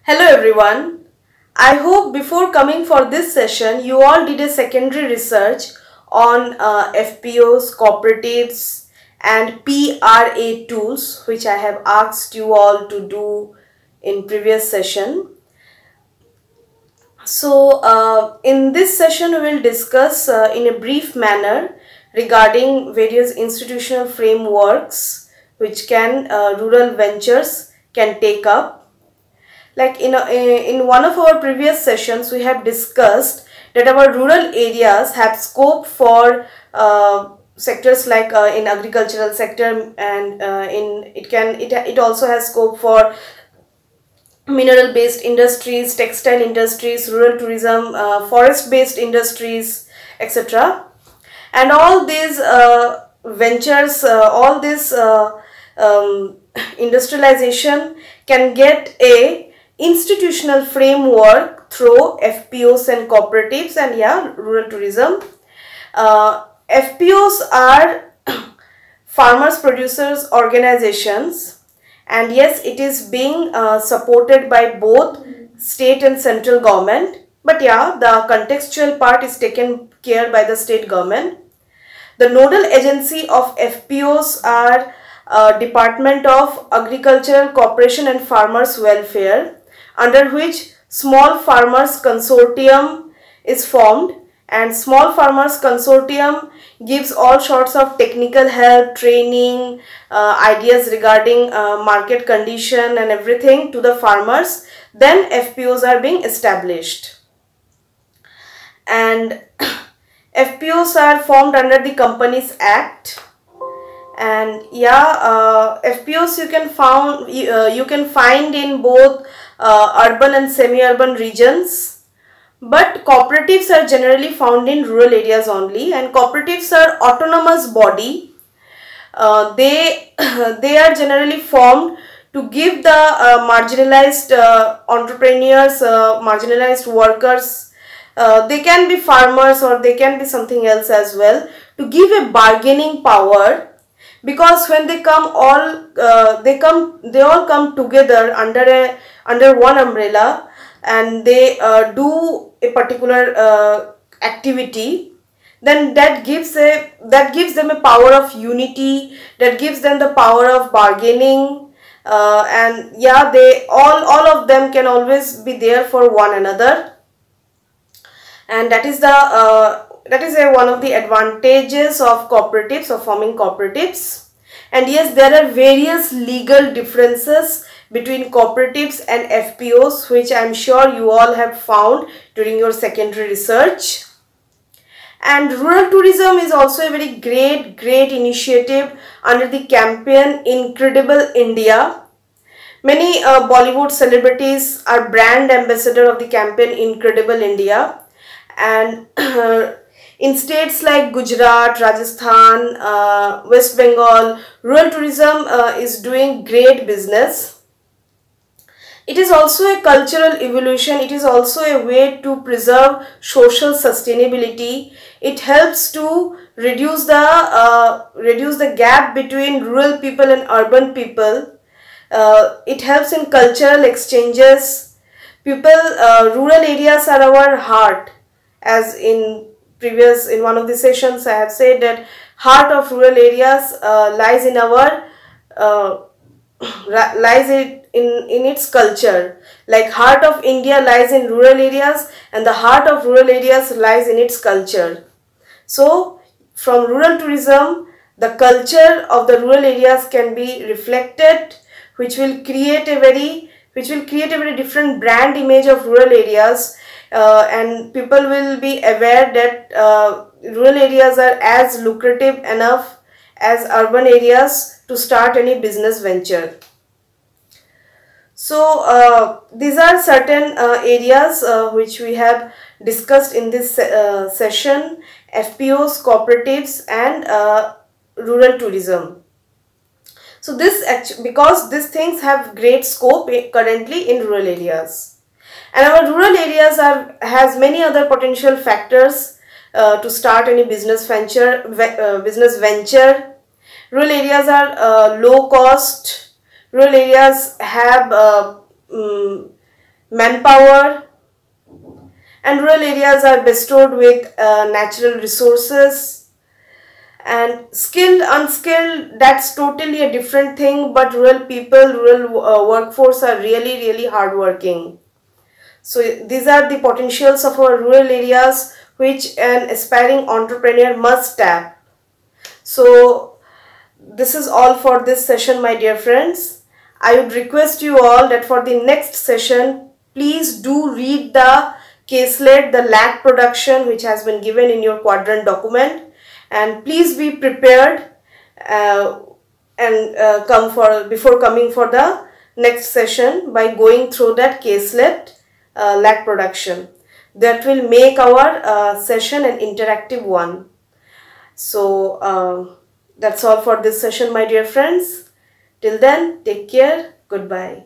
Hello everyone. I hope before coming for this session you all did a secondary research on FPOs, cooperatives and PRA tools which I have asked you all to do in previous session. So in this session we will discuss in a brief manner regarding various institutional frameworks which rural ventures can take up. Like in one of our previous sessions, we have discussed that our rural areas have scope for sectors like in agricultural sector, and it also has scope for mineral based industries, textile industries, rural tourism, forest based industries, etc. And all these ventures, all this industrialization can get a institutional framework through FPOs and cooperatives and rural tourism. FPOs are farmers producers organizations, and yes, it is being supported by both state and central government, but the contextual part is taken care by the state government. The nodal agency of FPOs are Department of Agricultural Cooperation and Farmers Welfare, under which Small Farmers Consortium is formed, and Small Farmers Consortium gives all sorts of technical help, training, ideas regarding market condition and everything to the farmers. Then FPOs are being established, and FPOs are formed under the Companies Act. And FPOs you can find in both urban and semi-urban regions, but cooperatives are generally found in rural areas only. And cooperatives are autonomous body. They are generally formed to give the marginalized entrepreneurs, marginalized workers, they can be farmers or they can be something else as well, to give a bargaining power. Because when they come they all come together under one umbrella, and they do a particular activity, then that gives them a power of unity, that gives them the power of bargaining, and they all of them can always be there for one another, and that is one of the advantages of cooperatives, of forming cooperatives. And yes, there are various legal differences between cooperatives and FPOs, which I am sure you all have found during your secondary research. And rural tourism is also a very great initiative under the campaign Incredible India. Many Bollywood celebrities are brand ambassador of the campaign Incredible India. And in states like Gujarat, Rajasthan, West Bengal, rural tourism is doing great business. It is also a cultural evolution. It is also a way to preserve social sustainability. It helps to reduce the gap between rural people and urban people. It helps in cultural exchanges. Rural areas are our heart. As in one of the sessions I have said that heart of rural areas lies in its culture. Like heart of India lies in rural areas, and the heart of rural areas lies in its culture. So from rural tourism, the culture of the rural areas can be reflected, which will create a very different brand image of rural areas. And people will be aware that rural areas are as lucrative enough as urban areas to start any business venture. So these are certain areas which we have discussed in this session: FPOs, cooperatives and rural tourism. So because these things have great scope currently in rural areas. And our rural areas has many other potential factors to start any business venture. Rural areas are low cost. Rural areas have manpower, and rural areas are bestowed with natural resources. And skilled, unskilled, that's totally a different thing, but rural people, rural workforce are really hardworking. So these are the potentials of our rural areas which an aspiring entrepreneur must tap. So this is all for this session, my dear friends. I would request you all that for the next session, please do read the caselet, the lag production which has been given in your quadrant document, and please be prepared before coming for the next session by going through that caselet lag production. That will make our session an interactive one. So that's all for this session, my dear friends. Till then, take care. Goodbye.